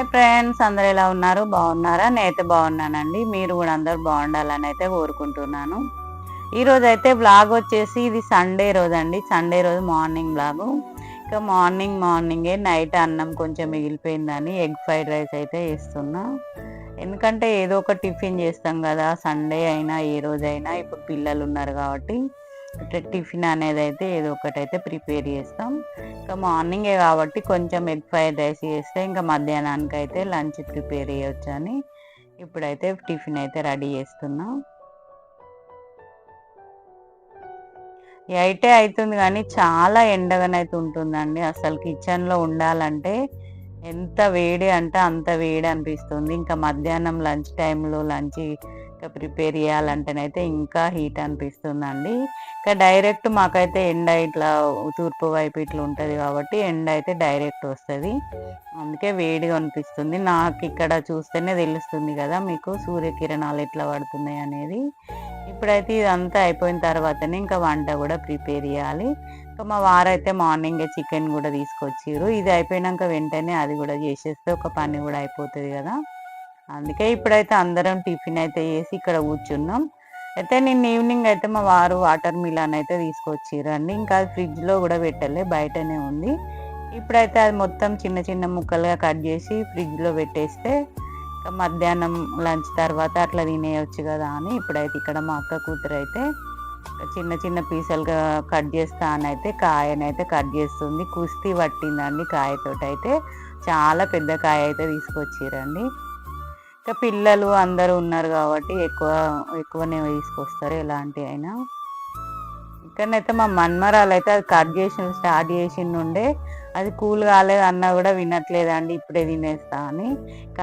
Hi friends, అందరు ఎలా ఉన్నారు? బాగున్నారా? నేనైతే బాగున్నానండి. మీరు కూడా అందరు బాగుండాలని అయితే కోరుకుంటున్నాను. ఈరోజు అయితే బ్లాగ్ వచ్చేసి ఇది సండే రోజు అండి. సండే రోజు మార్నింగ్ బ్లాగు. ఇంకా మార్నింగే నైట్ అన్నం కొంచెం మిగిలిపోయిందని ఎగ్ ఫ్రైడ్ రైస్ అయితే వేస్తున్నా. ఎందుకంటే ఏదో ఒక టిఫిన్ చేస్తాం కదా, సండే అయినా ఏ రోజైనా. ఇప్పుడు పిల్లలు ఉన్నారు కాబట్టి టిఫిన్ అనేది అయితే ఏదో ఒకటైతే ప్రిపేర్ చేస్తాం. ఇంకా మార్నింగే కాబట్టి కొంచెం ఎగ్ ఫ్రైడ్ రైస్ చేస్తే ఇంకా మధ్యాహ్నానికి అయితే లంచ్ ప్రిపేర్ చేయొచ్చు అని ఇప్పుడైతే టిఫిన్ అయితే రెడీ చేస్తున్నా. 8 అవుతుంది కానీ చాలా ఎండగానైతే ఉంటుందండి. అసలు కిచెన్లో ఉండాలంటే ఎంత వేడి అంటే అంత వేడి అనిపిస్తుంది. ఇంకా మధ్యాహ్నం లంచ్ టైంలో లంచ్ ఇంకా ప్రిపేర్ చేయాలంటేనైతే ఇంకా హీట్ అనిపిస్తుందండి. ఇంకా డైరెక్ట్ మాకైతే ఎండ ఇట్లా తూర్పు వైపు ఇట్లా ఉంటుంది కాబట్టి ఎండ అయితే డైరెక్ట్ వస్తుంది. అందుకే వేడిగా అనిపిస్తుంది. నాకు ఇక్కడ చూస్తేనే తెలుస్తుంది కదా మీకు సూర్యకిరణాలు ఎట్లా పడుతున్నాయి అనేది. ఇప్పుడైతే ఇదంతా అయిపోయిన తర్వాతనే ఇంకా వంట కూడా ప్రిపేర్ చేయాలి. ఇంకా మా వారైతే మార్నింగే చికెన్ కూడా తీసుకొచ్చిర్రు. ఇది అయిపోయినాక వెంటనే అది కూడా చేసేస్తే ఒక పని కూడా అయిపోతుంది కదా. అందుకే ఇప్పుడైతే అందరం టిఫిన్ అయితే చేసి ఇక్కడ కూర్చున్నాం. అయితే నిన్న ఈవినింగ్ అయితే మా వారు వాటర్ మిలన్ అయితే తీసుకొచ్చిర్రండి. ఇంకా అది ఫ్రిడ్జ్లో కూడా పెట్టలే, బయటనే ఉంది. ఇప్పుడైతే అది మొత్తం చిన్న చిన్న ముక్కలుగా కట్ చేసి ఫ్రిడ్జ్లో పెట్టేస్తే మధ్యాహ్నం లంచ్ తర్వాత అట్లా తినేయచ్చు కదా అని ఇప్పుడైతే ఇక్కడ మా అక్క కూతురు అయితే చిన్న చిన్న పీసులుగా కట్ చేస్తా అని అయితే కాయనైతే కట్ చేస్తుంది. కుస్తీ పట్టిందండి కాయతోటి. అయితే చాలా పెద్ద కాయ అయితే తీసుకొచ్చిరండి. ఇంకా పిల్లలు అందరూ ఉన్నారు కాబట్టి ఎక్కువనే తీసుకొస్తారు ఎలాంటి అయినా. ఇక్కడనైతే మా మన్మరాలు అయితే అది కట్ చేసి స్టార్ట్ చేసిండే, అది కూల్ కాలేదు అన్నా కూడా వినట్లేదండి, ఇప్పుడే తినేస్తా అని.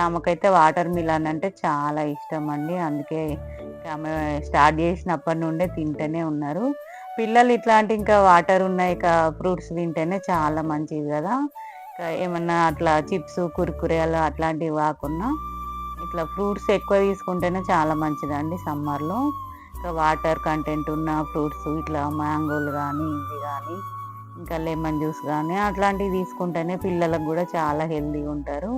ఆమెకైతే వాటర్ మిలన్ అంటే చాలా ఇష్టం అండి. అందుకే ఆమె స్టార్ట్ చేసినప్పటి నుండే తింటూనే ఉన్నారు. పిల్లలు ఇట్లాంటి ఇంకా వాటర్ ఉన్నాయి ఫ్రూట్స్ తింటేనే చాలా మంచిది కదా. ఏమన్నా అట్లా చిప్స్ కుర్కురేలు అట్లాంటివి కాకుండా ఇట్లా ఫ్రూట్స్ ఎక్కువ తీసుకుంటేనే చాలా మంచిదండి సమ్మర్లో. ఇంకా వాటర్ కంటెంట్ ఉన్న ఫ్రూట్స్ ఇట్లా మ్యాంగోలు కానీ ఇవి కానీ ఇంకా లెమన్ జ్యూస్ కానీ అట్లాంటివి తీసుకుంటేనే పిల్లలకు కూడా చాలా హెల్తీగా ఉంటారు.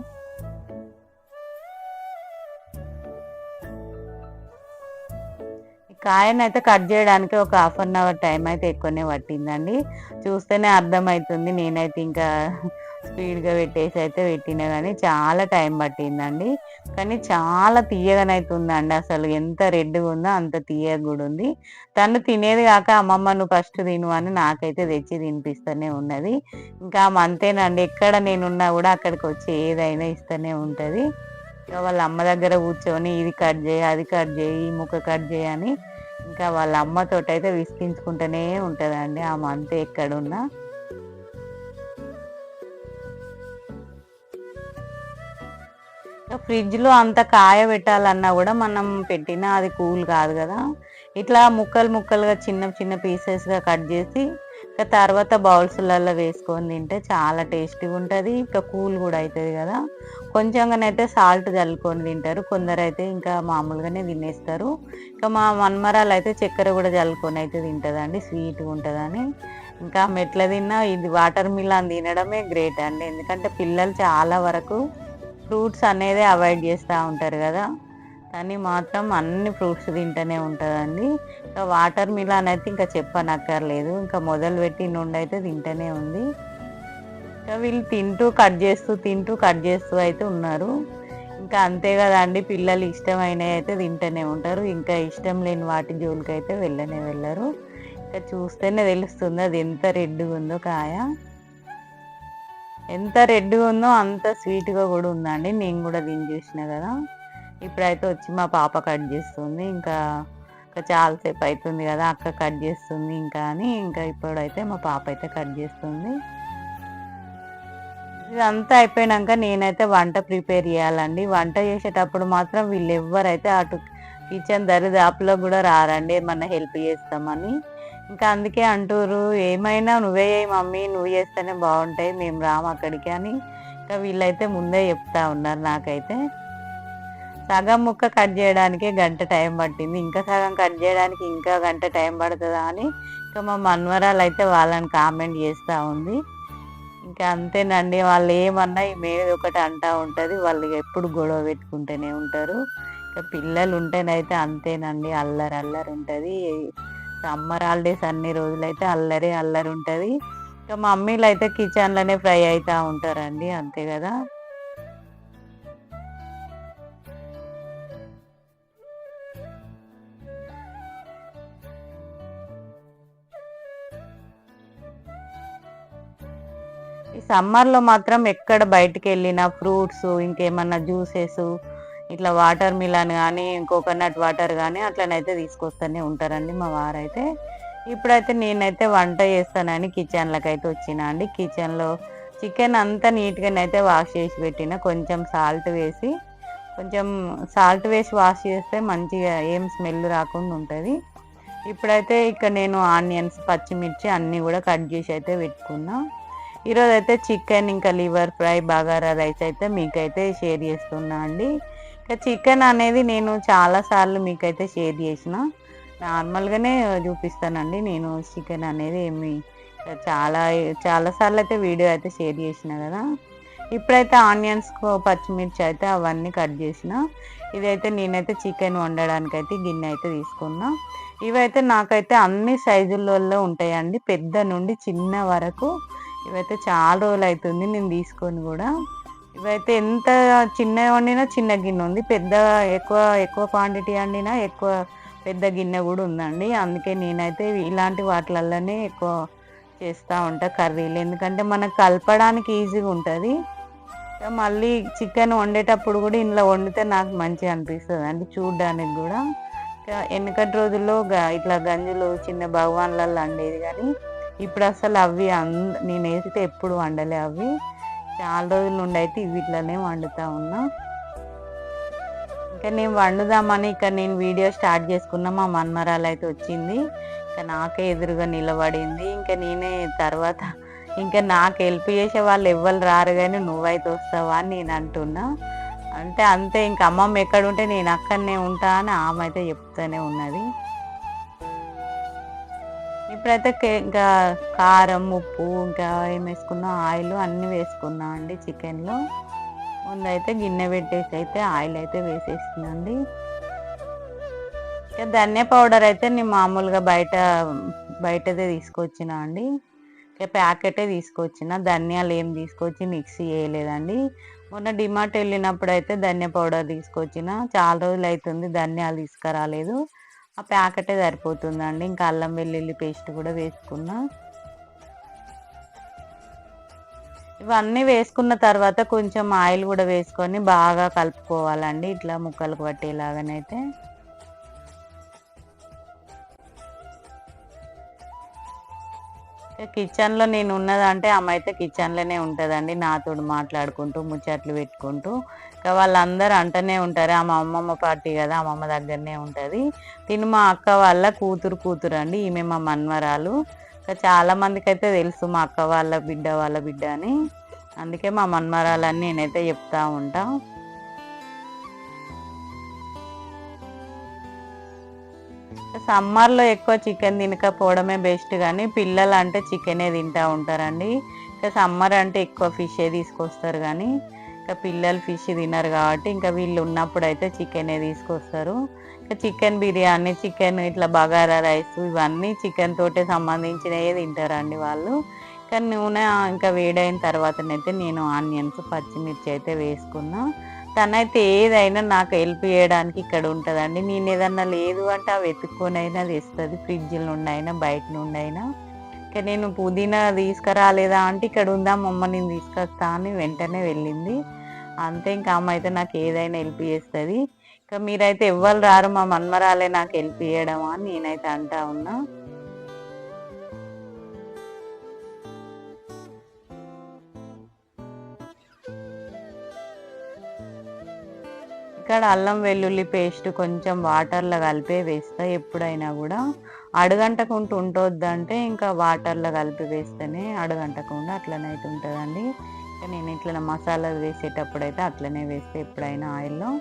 కాయనైతే కట్ చేయడానికి ఒక 1/2 అవర్ టైం అయితే ఎక్కువనే పట్టిందండి. చూస్తేనే అర్థమవుతుంది. నేనైతే ఇంకా స్పీడ్గా పెట్టేసి అయితే పెట్టినా కానీ చాలా టైం పట్టిందండి. కానీ చాలా తీయగానైతే ఉందండి. అసలు ఎంత రెడ్గా ఉందో అంత తీయగా కూడా ఉంది. తను తినేది కాక అమ్మమ్మ నువ్వు ఫస్ట్ తిను అని నాకైతే తెచ్చి తినిపిస్తూనే ఉన్నది. ఇంకా అంతేనండి, ఎక్కడ నేనున్నా కూడా అక్కడికి వచ్చి ఏదైనా ఇస్తూనే ఉంటుంది. వాళ్ళ అమ్మ దగ్గర కూర్చొని ఇది కట్ చేయి, అది కట్ చేయి, ఈ ముక్క కట్ చేయని ఇంకా వాళ్ళ అమ్మతోటి అయితే విసిగించుకుంటూనే ఉంటుందండి ఆమె అంతే ఎక్కడున్నా. ఫ్రిడ్జ్లో అంత కాయ పెట్టాలన్నా కూడా మనం పెట్టినా అది కూల్ కాదు కదా. ఇట్లా ముక్కలుగా చిన్న చిన్న పీసెస్గా కట్ చేసి ఇంకా తర్వాత బౌల్స్లలో వేసుకొని తింటే చాలా టేస్టీగా ఉంటుంది. ఇంకా కూల్ కూడా అవుతుంది కదా. కొంచెంగానైతే సాల్ట్ చల్లుకొని తింటారు, కొందరైతే ఇంకా మామూలుగానే తినేస్తారు. ఇంకా మా మన్మరాలు అయితే చక్కెర కూడా చల్లుకొని అయితే తింటుందండి, స్వీట్గా ఉంటుందని. ఇంకా మెట్ల తిన్నా ఇది వాటర్ మిలన్ తినడమే గ్రేట్ అండి. ఎందుకంటే పిల్లలు చాలా వరకు ఫ్రూట్స్ అనేది అవాయిడ్ చేస్తూ ఉంటారు కదా, కానీ మాత్రం అన్ని ఫ్రూట్స్ తింటూనే ఉంటుందండి. ఇంకా వాటర్ మిలన్ అయితే ఇంకా చెప్పనక్కర్లేదు, ఇంకా మొదలు పెట్టి నుండి అయితే తింటూనే ఉంది. ఇంకా వీళ్ళు తింటూ కట్ చేస్తూ అయితే ఉన్నారు. ఇంకా అంతే కదండి, పిల్లలు ఇష్టమైనవి అయితే తింటూనే ఉంటారు. ఇంకా ఇష్టం లేని వాటి జోలికి అయితే వెళ్ళరు. ఇంకా చూస్తేనే తెలుస్తుంది అది ఎంత రెడ్గా ఉందో కాయ. ఎంత రెడ్గా ఉందో అంత స్వీట్గా కూడా ఉందండి. నేను కూడా దీన్ని చూసిన కదా. ఇప్పుడైతే వచ్చి మా పాప కట్ చేస్తుంది. ఇంకా చాలాసేపు అవుతుంది కదా అక్క కట్ చేస్తుంది ఇంకా అని ఇంకా ఇప్పుడైతే మా పాప అయితే కట్ చేస్తుంది. ఇదంతా అయిపోయాక నేనైతే వంట ప్రిపేర్ చేయాలండి. వంట చేసేటప్పుడు మాత్రం వీళ్ళు ఎవ్వరైతే అటు కిచెన్ దరిదాపులో కూడా రారండి ఏమన్నా హెల్ప్ చేస్తామని. ఇంకా అందుకే అంటారు ఏమైనా నువ్వే మమ్మీ, నువ్వు చేస్తేనే బాగుంటాయి, మేము రాము అక్కడికి అని. ఇంకా వీళ్ళైతే ముందే చెప్తా ఉన్నారు. నాకైతే సగం ముక్క కట్ చేయడానికే గంట టైం పట్టింది, ఇంకా సగం కట్ చేయడానికి ఇంకా గంట టైం పడుతుందా అని ఇంకా మా మన్వరాలు అయితే వాళ్ళని కామెంట్ చేస్తూ ఉంది. ఇంకా అంతేనండి. వాళ్ళు ఏమన్నా ఈమెది ఒకటి అంటా ఉంటది. వాళ్ళు ఎప్పుడు గొడవ పెట్టుకుంటూనే ఉంటారు. ఇక పిల్లలు ఉంటేనైతే అంతేనండి. అల్లరి అల్లరి ఉంటది. సమ్మర్ హాలిడేస్ అన్ని రోజులైతే అల్లరి అల్లరి ఉంటది. ఇక మమ్మీలయితే కిచెన్‌లోనే ఫ్రై అయితా ఉంటారండి. అంతే గదా! ఈ సమ్మర్‌లో మాత్రం ఎక్కడ బయటికెళ్ళినా ఫ్రూట్సు, ఇంకేమన్నా జ్యూసెసు, ఇట్లా వాటర్ మిలన్ గానీ, కోకోనట్ వాటర్ గానీ అట్లనైతే తీసుకొస్తూనే ఉంటారండి మా వారైతే. ఇప్పుడైతే నేనైతే వంట చేస్తానని కిచెన్‌లోకైతే వచ్చినా అండి. కిచెన్‌లో చికెన్ అంతా నీట్‌గానైతే వాష్ చేసి పెట్టిన. కొంచెం కొంచెం సాల్ట్ వేసి వాష్ చేస్తే మంచిగా ఏం స్మెల్ రాకుండా ఉంటది. ఇప్పుడైతే ఇక నేను ఆనియన్స్, పచ్చిమిర్చి అన్నీ గూడా కట్ జేసి అయితే పెట్టుకున్నా. ఈరోజైతే చికెన్, ఇంకా లివర్ ఫ్రై, బగారా రైస్ అయితే మీకైతే షేర్ చేస్తున్నా అండి. ఇక చికెన్ అనేది నేను చాలా సార్లు మీకైతే షేర్ చేసిన. నార్మల్‌గానే చూపిస్తానండి. నేను చికెన్ అనేది చాలా చాలా సార్లయితే వీడియో అయితే షేర్ చేసిన గదా! ఇప్పుడైతే ఆనియన్స్, పచ్చిమిర్చి అయితే అవన్నీ కట్ చేసిన. ఇదైతే నేనైతే చికెన్ వండడానికైతే గిన్నె అయితే తీసుకున్నా. ఇవైతే నాకైతే అన్ని సైజులలో ఉంటాయండి. పెద్ద నుండి చిన్న వరకు. ఇవైతే చాలా రోజులైతుంది నేను తీసుకొని గూడా. ఇవైతే ఎంత చిన్నవి వండినా చిన్న గిన్నె ఉంది. ఎక్కువ క్వాంటిటీ వండినా పెద్ద గిన్నె గూడా ఉందండి. అందుకే నేనైతే ఇలాంటి వాటిలల్లనే ఎక్కువ చేస్తా ఉంటా కర్రీలు. ఎందుకంటే మనకు కలపడానికి ఈజీగా ఉంటది. మళ్ళీ చికెన్ వండేటప్పుడు గూడా ఇందులో వండితే నాకు మంచిగా అనిపిస్తదండి చూడ్డానికి గూడా. ఎనకటి రోజుల్లో ఇట్లా గంజులు చిన్న భగవాన్లల్లో వండేది గానీ, ఇప్పుడసలు అవి నేనైతే ఎప్పుడు వండలే అవి. చాలా రోజుల నుండి అయితే వీటిలోనే వండుతా ఉన్నా. ఇంకా నేను వండుదామని నేను వీడియో స్టార్ట్ చేసుకున్న. మా మన్మరాలైతే వచ్చింది. నాకే ఎదురుగా నిలబడింది. నేనే తర్వాత నాకు హెల్ప్ చేసే వాళ్ళు ఎవ్వరు రారు గానీ నువ్వైతే వస్తావా అని నేను అంటున్నా. అంటే అంతే, ఇంక అమ్మమ్మ ఎక్కడుంటే నేను అక్కడనే ఉంటా అని ఆమె అయితే చెప్తూనే ఉన్నది. ఇప్పుడైతే ఇంకా కారం, ఉప్పు, ఇంకా ఏం వేసుకున్నా ఆయిల్ అన్నీ వేసుకున్నా అండి చికెన్‌లో. ముందైతే గిన్నె పెట్టేసి అయితే ఆయిల్ అయితే వేసేసిందండి. ఇక ధనియా పౌడర్ అయితే నేను మామూలుగా బయటదే తీసుకొచ్చినా అండి. ప్యాకెటే తీసుకొచ్చిన. ధనియాలు ఏం తీసుకొచ్చి మిక్సీ చేయలేదండి. మొన్న డీమార్ట్ వెళ్ళినప్పుడైతే ధనియా పౌడర్ తీసుకొచ్చిన. చాలా రోజులైతుంది ధనియాలు తీసుకురాలేదు. ఆ ప్యాకెటే సరిపోతుందండి. ఇంకా అల్లం వెల్లుల్లి పేస్ట్ కూడా వేసుకున్నా. ఇవన్నీ వేసుకున్న తర్వాత కొంచెం ఆయిల్ కూడా వేసుకొని బాగా కలుపుకోవాలండి. ఇట్లా ముక్కలకు పట్టేలాగానైతే. కిచెన్‌లో నేను ఉన్నదంటే ఆమె అయితే కిచెన్‌లోనే ఉంటదండి. నాతోటి మాట్లాడుకుంటూ, ముచ్చట్లు పెట్టుకుంటూ. వాళ్ళందరూ అంటనే ఉంటారు. ఆమె అమ్మమ్మ పార్టీ గదా! అమ్మమ్మ దగ్గరనే ఉంటది. తిను మా అక్క వాళ్ళ కూతురండి. ఈమె మా మన్మరాలు. చాలా మందికైతే తెలుసు మా అక్క వాళ్ళ బిడ్డ అని. అందుకే మా మన్మరాలని నేనైతే చెప్తా ఉంటా. సమ్మర్‌లో ఎక్కువ చికెన్ తినకపోవడమే బెస్ట్ గానీ, పిల్లలంటే చికెనే తింటా ఉంటారండి. సమ్మర్ అంటే ఎక్కువ ఫిషే తీసుకొస్తారు గానీ, పిల్లలు ఫిష్ తినరు కాబట్టి, వీళ్ళు ఉన్నప్పుడైతే చికెనే తీసుకొస్తారు. చికెన్ బిర్యానీ, చికెన్ ఇట్లా బగారా రైస్ ఇవన్నీ చికెన్ తోటే సంబంధించినయే తింటారండి వాళ్ళు. నూనె వేడైన తర్వాతనైతే నేను ఆనియన్స్, పచ్చిమిర్చి అయితే వేసుకున్నా. తనైతే ఏదైనా నాకు హెల్ప్ చేయడానికి ఇక్కడ ఉంటదండి. నేనేదన్నా లేదు అంటే అవి వెతుక్కొనైనా తెస్తది. ఫ్రిడ్జ్ నుండైనా, బయట నుండైనా. నేను పుదీనా తీసుకురాలేదా అంటే, ఇక్కడ ఉందా మమ్మ నేను తీసుకొస్తా అని వెంటనే వెళ్ళింది. అంతే, ఆమె అయితే నాకు ఏదైనా హెల్ప్ చేస్తది. మీరైతే ఎవ్వరు రారు, మా మన్మరాలే నాకు హెల్ప్ చేయడం అని నేనైతే అంటా ఉన్నా. ఇక్కడ అల్లం వెల్లుల్లి పేస్ట్ కొంచెం వాటర్‌లో కలిపే వేస్తా ఎప్పుడైనా గూడా. అడుగంటకుంటూ ఉంటొద్దంటే ఇంకా వాటర్‌లో కలిపి వేస్తేనే అడుగంటకుండా అట్లనైతే ఉంటదండి. నేను ఇట్లా మసాలాలు వేసేటప్పుడైతే అట్లనే వేస్తా ఎప్పుడైనా ఆయిల్‌లో.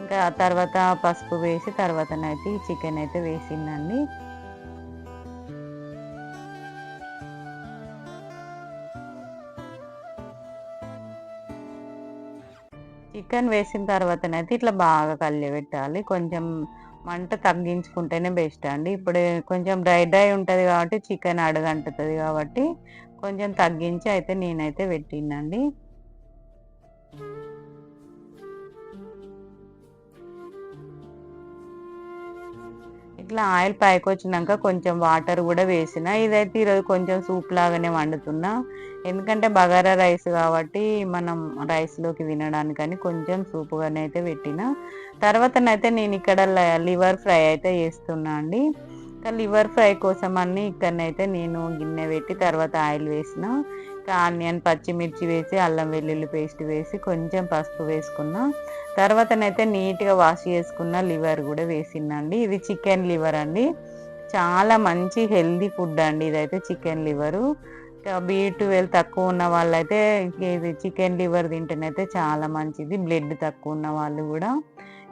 ఇంకా తర్వాత పసుపు వేసి తర్వాతనైతే ఈ చికెన్ అయితే వేసిందండి. చికెన్ వేసిన తర్వాతనైతే ఇట్లా బాగా కలియబెట్టాలి. కొంచెం మంట తగ్గించుకుంటేనే బెస్ట్ అండి. ఇప్పుడు కొంచెం డ్రై డ్రై ఉంటది కాబట్టి చికెన్ అడుగంటుతది కాబట్టి కొంచెం తగ్గించి అయితే నేనైతే పెట్టినండి. ఇట్లా ఆయిల్ పైకొచ్చినాక కొంచెం వాటర్ కూడా వేసిన. ఇదైతే ఈరోజు కొంచెం సూప్ లాగానే వండుతున్నా. ఎందుకంటే బగారా రైస్ కాబట్టి మనం రైస్లోకి తినడానికని కొంచెం సూపుగానే అయితే పెట్టిన. తర్వాతనైతే నేను ఇక్కడ లివర్ ఫ్రై అయితే చేస్తున్నా అండి. లివర్ ఫ్రై కోసం అన్ని ఇక్కడనైతే నేను గిన్నె పెట్టి తర్వాత ఆయిల్ వేసిన. ఆనియన్ పచ్చిమిర్చి వేసి అల్లం వెల్లుల్లి పేస్ట్ వేసి కొంచెం పసుపు వేసుకున్నా. తర్వాతనైతే నీట్గా వాష్ చేసుకున్న లివర్ కూడా వేసిందండి. ఇది చికెన్ లివర్ అండి. చాలా మంచి హెల్దీ ఫుడ్ అండి ఇదైతే చికెన్ లివరు. B12 తక్కువ ఉన్న వాళ్ళైతే ఇది చికెన్ లివర్ తింటేనైతే చాలా మంచిది. బ్లడ్ తక్కువ ఉన్న వాళ్ళు కూడా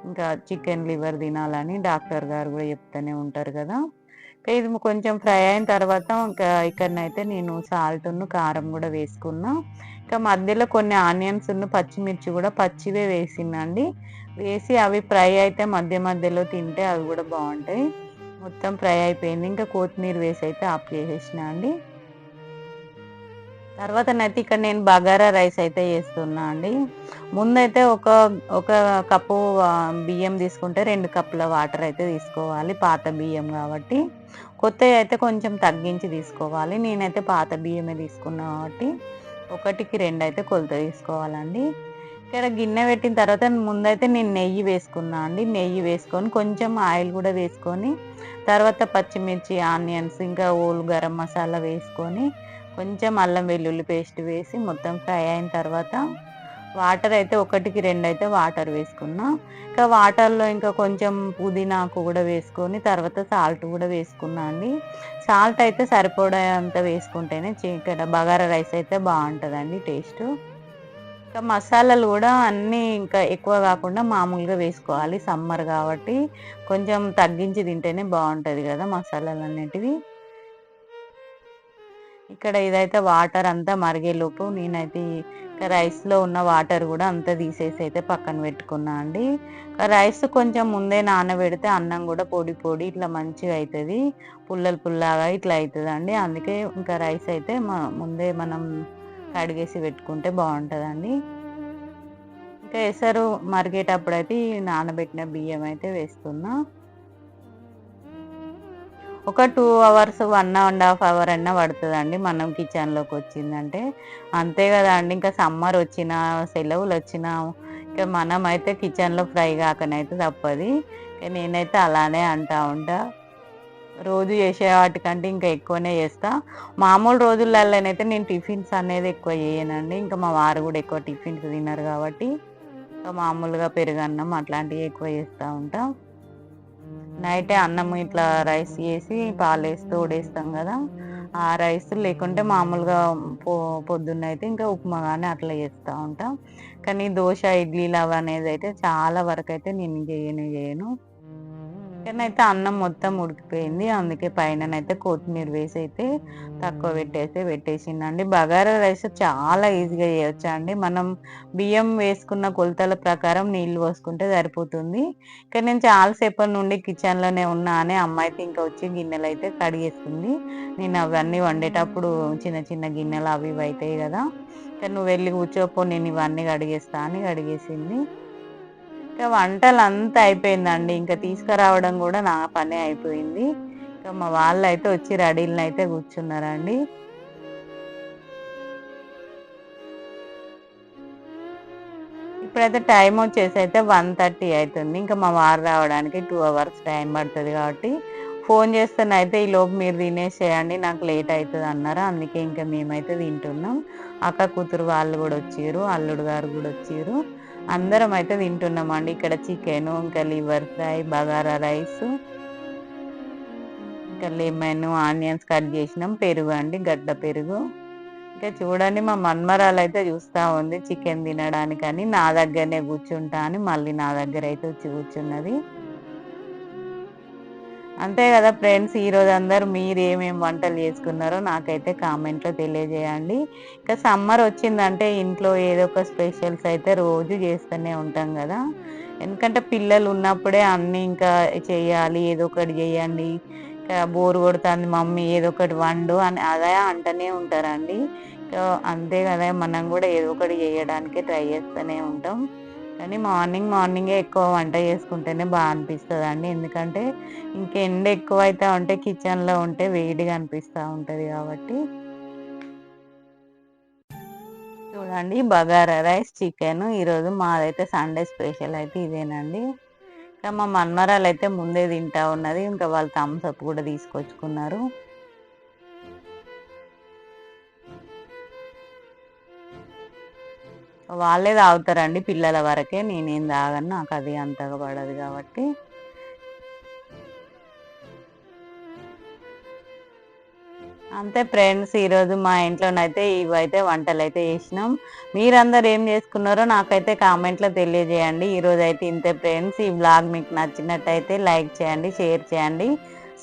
ఇంకా చికెన్ లివర్ తినాలని డాక్టర్ గారు కూడా చెప్తూనే ఉంటారు కదా. ఇది కొంచెం ఫ్రై అయిన తర్వాత ఇంకా ఇక్కడనైతే నేను సాల్ట్ను కారం కూడా వేసుకున్నా. ఇంకా మధ్యలో కొన్ని ఆనియన్స్ పచ్చిమిర్చి కూడా పచ్చివే వేసిందండి. వేసి అవి ఫ్రై అయితే మధ్య మధ్యలో తింటే అవి కూడా బాగుంటాయి. మొత్తం ఫ్రై అయిపోయింది. ఇంకా కొత్తిమీర వేసి అయితే ఆఫ్ చేసేసిన అండి. తర్వాతనైతే ఇక్కడ నేను బగారా రైస్ అయితే చేస్తున్నా అండి. ముందైతే ఒక కప్పు బియ్యం తీసుకుంటే 2 కప్పుల వాటర్ అయితే తీసుకోవాలి. పాత బియ్యం కాబట్టి కొత్తవి అయితే కొంచెం తగ్గించి తీసుకోవాలి. నేనైతే పాత బియ్యమే తీసుకున్నా కాబట్టి 1కి 2 అయితే కొలత తీసుకోవాలండి. ఇక్కడ గిన్నె పెట్టిన తర్వాత ముందైతే నేను నెయ్యి వేసుకున్నా అండి. నెయ్యి వేసుకొని కొంచెం ఆయిల్ కూడా వేసుకొని తర్వాత పచ్చిమిర్చి ఆనియన్స్ ఇంకా హోల్ గరం మసాలా వేసుకొని కొంచెం అల్లం వెల్లుల్లి పేస్ట్ వేసి మొత్తం ఫ్రై అయిన తర్వాత వాటర్ అయితే 1కి 2 అయితే వాటర్ వేసుకున్నా. ఇంకా వాటర్లో ఇంకా కొంచెం పుదీనాకు కూడా వేసుకొని తర్వాత సాల్ట్ కూడా వేసుకున్నా అండి. సాల్ట్ అయితే సరిపడేంత వేసుకుంటేనే ఇక్కడ బగారా రైస్ అయితే బాగుంటుందండి టేస్ట్. ఇంకా మసాలాలు కూడా అన్నీ ఇంకా ఎక్కువ కాకుండా మామూలుగా వేసుకోవాలి. సమ్మర్ కాబట్టి కొంచెం తగ్గించి తింటేనే బాగుంటుంది కదా మసాలాలు అనేటివి. ఇక్కడ ఇదైతే వాటర్ అంతా మరిగేలోపు నేనైతే రైస్లో ఉన్న వాటర్ కూడా అంతా తీసేసి అయితే పక్కన పెట్టుకున్నా అండి. రైస్ కొంచెం ముందే నానబెడితే అన్నం కూడా పొడి పొడి ఇట్లా మంచిగా అవుతుంది. పుల్లలు పుల్లగా ఇట్లా అవుతుంది అండి. అందుకే ఇంకా రైస్ అయితే ముందే మనం కడిగేసి పెట్టుకుంటే బాగుంటుందండి. ఇంకా ఎసరు మరిగేటప్పుడు అయితే నానబెట్టిన బియ్యం అయితే వేస్తున్నా. ఒక 2 అవర్స్ 1.5 అవర్ అన్నా పడుతుందండి మనం కిచెన్లోకి వచ్చిందంటే. అంతే కదా అండి. ఇంకా సమ్మర్ వచ్చినా సెలవులు వచ్చినా ఇంకా మనమైతే కిచెన్లో ఫ్రై కాకనైతే తప్పది. నేనైతే అలానే అంటూ ఉంటా. రోజు చేసే వాటికంటే ఇంకా ఎక్కువనే చేస్తా. మామూలు రోజులలోనైతే నేను టిఫిన్స్ అనేది ఎక్కువ చేయనండి. ఇంకా మా వారు కూడా ఎక్కువ టిఫిన్స్ తినరు కాబట్టి ఇంకా మామూలుగా పెరుగన్నం అట్లాంటివి ఎక్కువ చేస్తూ ఉంటా. నైటే అన్నం ఇట్లా రైస్ చేసి పాలేసి తోడేస్తాం కదా, ఆ రైస్ లేకుంటే మామూలుగా పొద్దున్న అయితే ఇంకా ఉప్మా కానీ అట్లా చేస్తూ ఉంటాం. కానీ దోశ ఇడ్లీలు అవి అనేది అయితే చాలా వరకు అయితే నేను చేయను. కానీ అయితే అన్నం మొత్తం ఉడికిపోయింది. అందుకే పైననైతే కొత్తిమీర వేసి అయితే తక్కువ పెట్టేసిందండి. బగారా రైస్ చాలా ఈజీగా చేయొచ్చు అండి. మనం బియ్యం వేసుకున్న కొలతల ప్రకారం నీళ్ళు పోసుకుంటే సరిపోతుంది. కానీ నేను చాలాసేపటి నుండి కిచెన్లోనే ఉన్నా అని అమ్మ అయితే ఇంకా వచ్చి గిన్నెలు అయితే కడిగేస్తుంది. నేను అవన్నీ వండేటప్పుడు చిన్న చిన్న గిన్నెలు అవి ఇవి అవుతాయి కదా, కానీ నువ్వు వెళ్ళి కూర్చోపో నేను ఇవన్నీ కడిగేస్తా అని కడిగేసింది. ఇంకా వంటలంతా అయిపోయిందండి. ఇంకా తీసుకురావడం కూడా నా పనే అయిపోయింది. ఇంకా మా వాళ్ళైతే వచ్చి రెడీలనైతే కూర్చున్నారండి. ఇప్పుడైతే టైం వచ్చేసి అయితే 1:30 అవుతుంది. ఇంకా మా వారు రావడానికి 2 అవర్స్ టైం పడుతుంది కాబట్టి ఫోన్ చేస్తేనైతే ఈలోపు మీరు తినేసేయండి నాకు లేట్ అవుతుంది అన్నారు. అందుకే ఇంకా మేమైతే తింటున్నాం. అక్క కూతురు వాళ్ళు కూడా వచ్చిర్రు, అల్లుడు గారు కూడా వచ్చిర్రు. అందరం అయితే తింటున్నామండి. ఇక్కడ చికెను ఇంకా లివర్ ఫ్రై బగారా రైస్ ఇంకా లెమన్ ఆనియన్స్ కట్ చేసినాం, పెరుగు అండి గడ్డ పెరుగు. ఇంకా చూడండి మా మన్మరాలు అయితే చూస్తూ ఉంది చికెన్ తినడానికని. నా దగ్గరనే కూర్చుంటా అని మళ్ళీ నా దగ్గర అయితే వచ్చి కూర్చున్నది. అంతే కదా ఫ్రెండ్స్, ఈరోజు అందరూ మీరు ఏమేమి వంటలు చేసుకున్నారో నాకైతే కామెంట్లో తెలియజేయండి. ఇంకా సమ్మర్ వచ్చిందంటే ఇంట్లో ఏదో ఒక స్పెషల్స్ అయితే రోజు చేస్తూనే ఉంటాం కదా. ఎందుకంటే పిల్లలు ఉన్నప్పుడే అన్నీ ఇంకా చెయ్యాలి, ఏదో ఒకటి చేయండి, ఇంకా బోర్ కొడుతుంది మమ్మీ ఏదో ఒకటి వండు అని అదే అంటూనే ఉంటారండి. సో అంతే కదా, మనం కూడా ఏదో ఒకటి చేయడానికి ట్రై చేస్తూనే ఉంటాం. కానీ మార్నింగే ఎక్కువ వంట చేసుకుంటేనే బాగా అనిపిస్తుందండి. ఎందుకంటే ఎండ ఎక్కువైతా ఉంటే కిచెన్‌లో ఉంటే వేడిగా అనిపిస్తా ఉంటది కాబట్టి. చూడండి బగారా రైస్, చికెను ఈరోజు మాదైతే సండే స్పెషల్ అయితే ఇదేనండి. ఇంకా మా మనమరాలైతే ముందే తింటా ఉన్నది. ఇంకా వాళ్ళు థమ్స్ అప్ కూడా తీసుకొచ్చుకున్నారు. వాళ్ళే తాగుతారండి పిల్లల వరకే. నేనేం తాగను. నాకది అంతగా పడదు కాబట్టి. అంతే ఫ్రెండ్స్, ఈరోజు మా ఇంట్లోనైతే ఇవైతే వంటలైతే చేసినాం. మీరందరూ ఏం చేసుకున్నారో నాకైతే కామెంట్‌లో తెలియజేయండి. ఈరోజైతే ఇంతే ఫ్రెండ్స్. ఈ వ్లాగ్ మీకు నచ్చినట్టయితే లైక్ చేయండి, షేర్ చేయండి,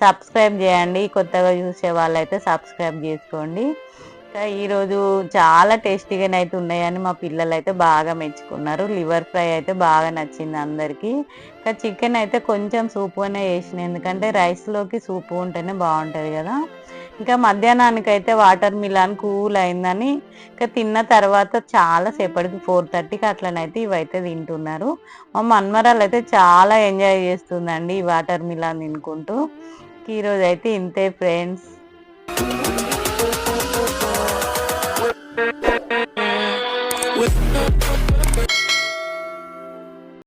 సబ్స్క్రైబ్ చేయండి. కొత్తగా చూసే వాళ్ళైతే సబ్స్క్రైబ్ చేసుకోండి. ఇంకా ఈరోజు చాలా టేస్టీగానైతే ఉన్నాయని మా పిల్లలైతే బాగా మెచ్చుకున్నారు. లివర్ ఫ్రై అయితే బాగా నచ్చింది అందరికీ. ఇంకా చికెన్ అయితే కొంచెం సూపుగానే చేసిన, ఎందుకంటే రైస్‌లోకి సూపు ఉంటేనే బాగుంటది కదా. ఇంకా మధ్యాహ్నానికైతే వాటర్ మిలన్ కూల్ అయిందని ఇంకా తిన్న తర్వాత చాలా సేపటికి 4:30కి అట్లనైతే ఇవైతే తింటున్నారు. మా మన్మరాలైతే చాలా ఎంజాయ్ చేస్తుందండి ఈ వాటర్ మిలన్ తినుకుంటూ. ఈరోజైతే ఇంతే ఫ్రెండ్స్.